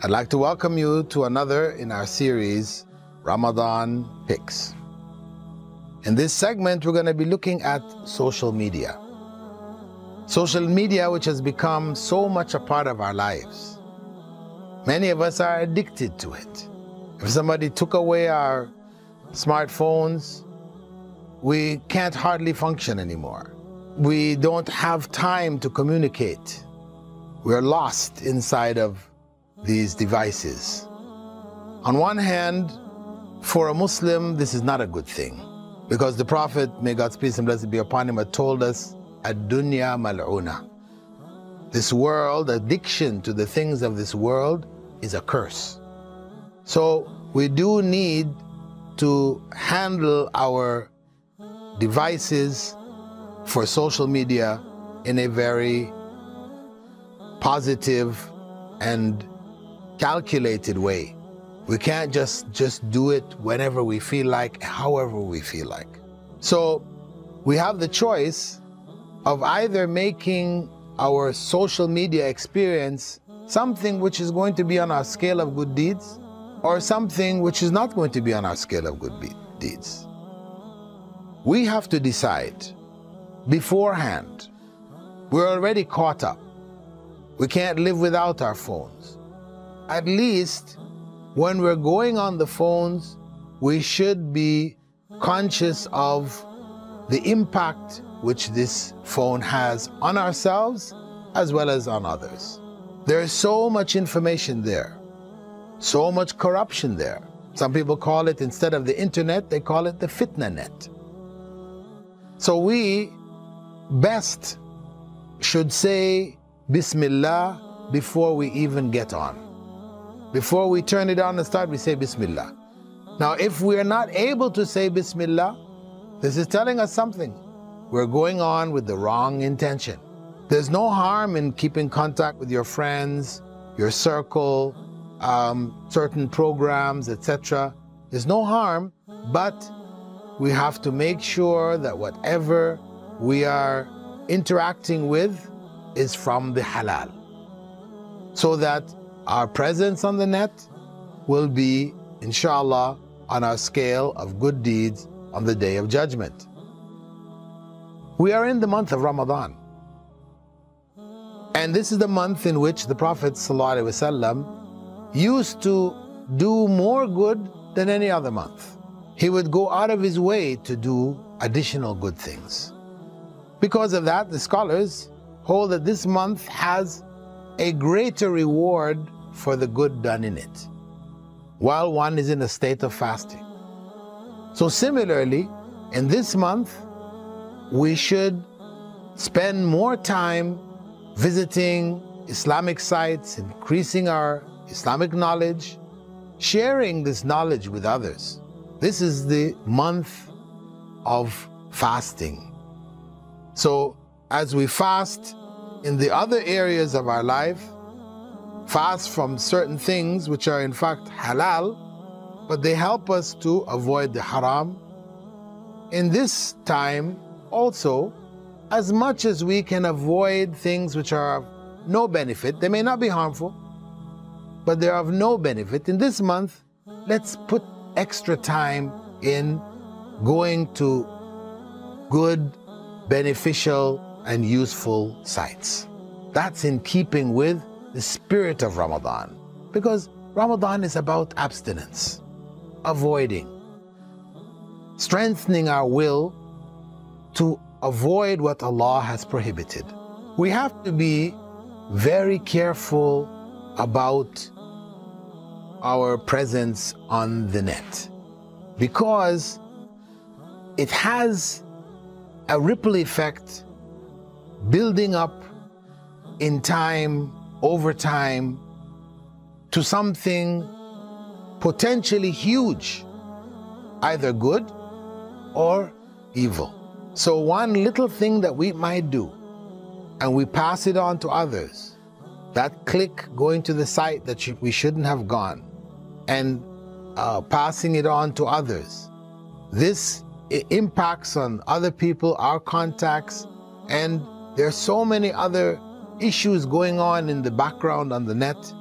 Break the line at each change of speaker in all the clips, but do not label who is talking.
I'd like to welcome you to another in our series, Ramadan Picks. In this segment, we're going to be looking at social media. Social media, which has become so much a part of our lives. Many of us are addicted to it. If somebody took away our smartphones, we can't hardly function anymore. We don't have time to communicate. We're lost inside of these devices. On one hand, for a Muslim, this is not a good thing, because the Prophet, may God's peace and blessing be upon him, had told us, ad-dunya mal'una. This world, addiction to the things of this world, is a curse. So we do need to handle our devices for social media in a very positive and calculated way. We can't just do it whenever we feel like, however we feel like. So we have the choice of either making our social media experience something which is going to be on our scale of good deeds, or something which is not going to be on our scale of good deeds. We have to decide beforehand. We're already caught up. We can't live without our phones. At least when we're going on the phones, we should be conscious of the impact which this phone has on ourselves as well as on others. There is so much information there, so much corruption there. Some people call it, instead of the internet, they call it the fitna net. So we best should say Bismillah before we even get on. Before we turn it on and start, we say Bismillah. Now, if we are not able to say Bismillah, this is telling us something. We're going on with the wrong intention. There's no harm in keeping contact with your friends, your circle, certain programs, etc. There's no harm, but we have to make sure that whatever we are interacting with is from the halal, so that our presence on the net will be, inshallah, on our scale of good deeds on the Day of Judgment. We are in the month of Ramadan. And this is the month in which the Prophet ﷺ used to do more good than any other month. He would go out of his way to do additional good things. Because of that, the scholars hold that this month has a greater reward for the good done in it, while one is in a state of fasting. So similarly, in this month, we should spend more time visiting Islamic sites, increasing our Islamic knowledge, sharing this knowledge with others. This is the month of fasting. So as we fast in the other areas of our life, fast from certain things which are in fact halal, but they help us to avoid the haram. In this time also, as much as we can avoid things which are of no benefit, they may not be harmful, but they're of no benefit. In this month, let's put extra time in going to good, beneficial, and useful sites. That's in keeping with the spirit of Ramadan, because Ramadan is about abstinence, avoiding, strengthening our will to avoid what Allah has prohibited. We have to be very careful about our presence on the net, because it has a ripple effect building up in time, over time, to something potentially huge, either good or evil. So one little thing that we might do, and we pass it on to others, that click going to the site that we shouldn't have gone, and passing it on to others, this impacts on other people, our contacts, and there are so many other issues going on in the background on the net.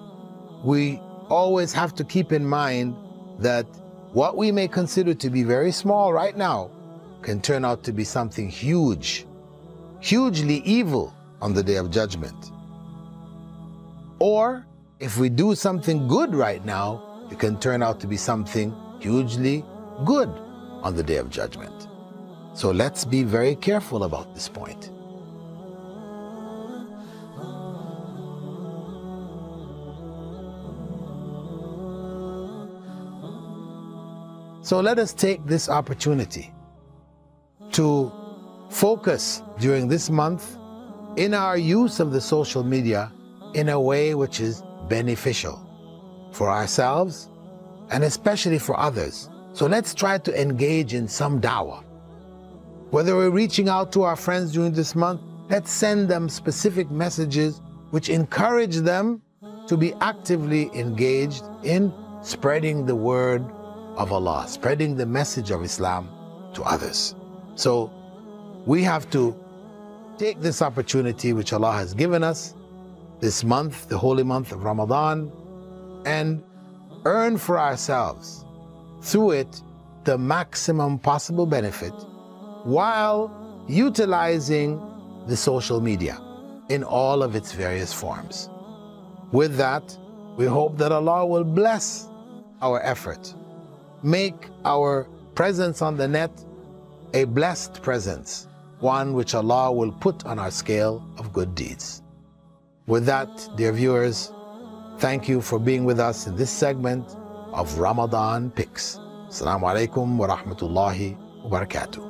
We always have to keep in mind that what we may consider to be very small right now can turn out to be something huge, hugely evil on the Day of Judgment. Or if we do something good right now, it can turn out to be something hugely good on the Day of Judgment. So let's be very careful about this point. So let us take this opportunity to focus during this month in our use of the social media in a way which is beneficial for ourselves and especially for others. So let's try to engage in some dawah. Whether we're reaching out to our friends during this month, let's send them specific messages which encourage them to be actively engaged in spreading the word of Allah, spreading the message of Islam to others. So we have to take this opportunity which Allah has given us this month, the holy month of Ramadan, and earn for ourselves through it the maximum possible benefit while utilizing the social media in all of its various forms. With that, we hope that Allah will bless our effort, make our presence on the net a blessed presence, one which Allah will put on our scale of good deeds. With that, dear viewers, thank you for being with us in this segment of Ramadan Picks. Assalamu alaikum wa rahmatullahi wa barakatuh.